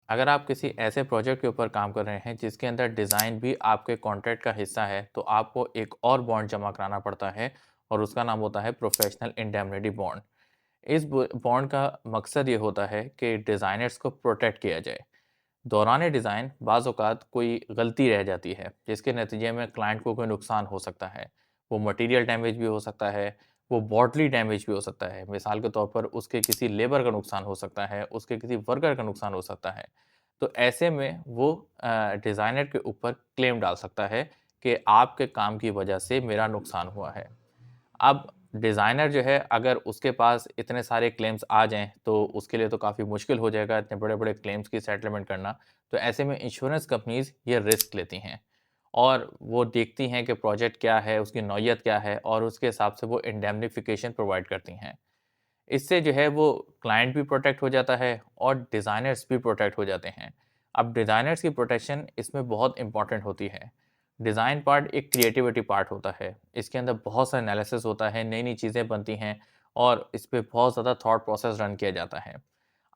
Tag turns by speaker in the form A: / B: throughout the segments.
A: अगर आप किसी ऐसे प्रोजेक्ट के ऊपर काम कर रहे हैं जिसके अंदर डिज़ाइन भी आपके कॉन्ट्रैक्ट का हिस्सा है, तो आपको एक और बॉन्ड जमा कराना पड़ता है और उसका नाम होता है प्रोफेशनल इंडेमनिटी बॉन्ड। इस बॉन्ड का मकसद ये होता है कि डिज़ाइनर्स को प्रोटेक्ट किया जाए। दौरान डिज़ाइन बाज़ औक़ात कोई गलती रह जाती है, जिसके नतीजे में क्लाइंट को कोई नुकसान हो सकता है। वो मटीरियल डैमेज भी हो सकता है, वो बॉडली डैमेज भी हो सकता है। मिसाल के तौर पर उसके किसी लेबर का नुकसान हो सकता है, उसके किसी वर्कर का नुकसान हो सकता है। तो ऐसे में वो डिज़ाइनर के ऊपर क्लेम डाल सकता है कि आपके काम की वजह से मेरा नुकसान हुआ है। अब डिज़ाइनर जो है अगर उसके पास इतने सारे क्लेम्स आ जाएँ, तो उसके लिए तो काफ़ी मुश्किल हो जाएगा इतने बड़े-बड़े क्लेम्स की सेटलमेंट करना। तो ऐसे में इंश्योरेंस कंपनीज़ ये रिस्क लेती हैं और वो देखती हैं कि प्रोजेक्ट क्या है, उसकी नौइयत क्या है और उसके हिसाब से वो इंडेमनिफिकेशन प्रोवाइड करती हैं। इससे जो है वो क्लाइंट भी प्रोटेक्ट हो जाता है और डिज़ाइनर्स भी प्रोटेक्ट हो जाते हैं। अब डिज़ाइनर्स की प्रोटेक्शन इसमें बहुत इम्पोर्टेंट होती है। डिज़ाइन पार्ट एक क्रिएटिविटी पार्ट होता है। इसके अंदर बहुत सा एनालिसिस होता है, नई-नई चीज़ें बनती हैं और इस पे बहुत ज़्यादा थॉट प्रोसेस रन किया जाता है।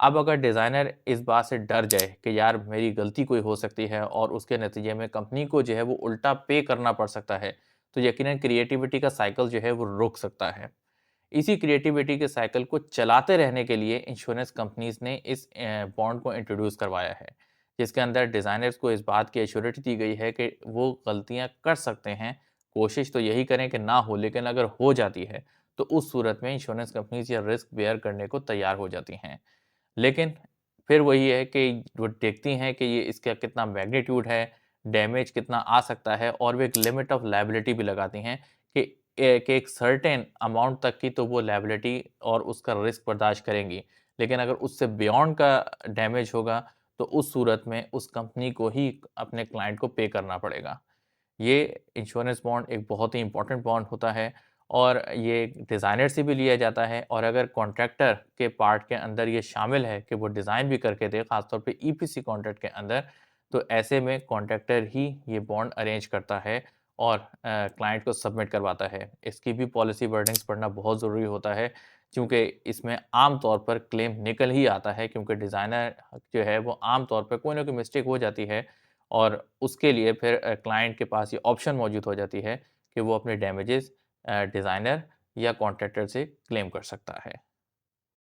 A: अब अगर डिज़ाइनर इस बात से डर जाए कि यार मेरी गलती कोई हो सकती है और उसके नतीजे में कंपनी को जो है वो उल्टा पे करना पड़ सकता है, तो यकीनन क्रिएटिविटी का साइकिल जो है वो रुक सकता है। इसी क्रिएटिविटी के साइकिल को चलाते रहने के लिए इंश्योरेंस कंपनीज़ ने इस बॉन्ड को इंट्रोड्यूस करवाया है, जिसके अंदर डिज़ाइनर्स को इस बात की एश्योरिटी दी गई है कि वो गलतियाँ कर सकते हैं। कोशिश तो यही करें कि ना हो, लेकिन अगर हो जाती है, तो उस सूरत में इंश्योरेंस कंपनीज़ ये रिस्क बेयर करने को तैयार हो जाती हैं। लेकिन फिर वही है कि वो देखती हैं कि ये इसका कितना मैग्नीट्यूड है, डैमेज कितना आ सकता है और वो एक लिमिट ऑफ लायबिलिटी भी लगाती हैं कि एक सर्टेन अमाउंट तक की तो वो लायबिलिटी और उसका रिस्क बर्दाश्त करेंगी। लेकिन अगर उससे बियॉन्ड का डैमेज होगा, तो उस सूरत में उस कंपनी को ही अपने क्लाइंट को पे करना पड़ेगा। ये इंश्योरेंस बॉन्ड एक बहुत ही इम्पोर्टेंट बॉन्ड होता है और ये डिज़ाइनर से भी लिया जाता है और अगर कॉन्ट्रैक्टर के पार्ट के अंदर ये शामिल है कि वो डिज़ाइन भी करके दे, ख़ासतौर पे ईपीसी कॉन्ट्रैक्ट के अंदर, तो ऐसे में कॉन्ट्रैक्टर ही ये बॉन्ड अरेंज करता है और क्लाइंट को सबमिट करवाता है। इसकी भी पॉलिसी वर्डिंग्स पढ़ना बहुत ज़रूरी होता है, चूँकि इसमें आम तौर पर क्लेम निकल ही आता है क्योंकि डिज़ाइनर जो है वो आम तौर पे कोई ना कोई मिस्टेक हो जाती है और उसके लिए फिर क्लाइंट के पास ये ऑप्शन मौजूद हो जाती है कि वो अपने डैमेजेस डिज़ाइनर या कॉन्ट्रैक्टर से क्लेम कर सकता है।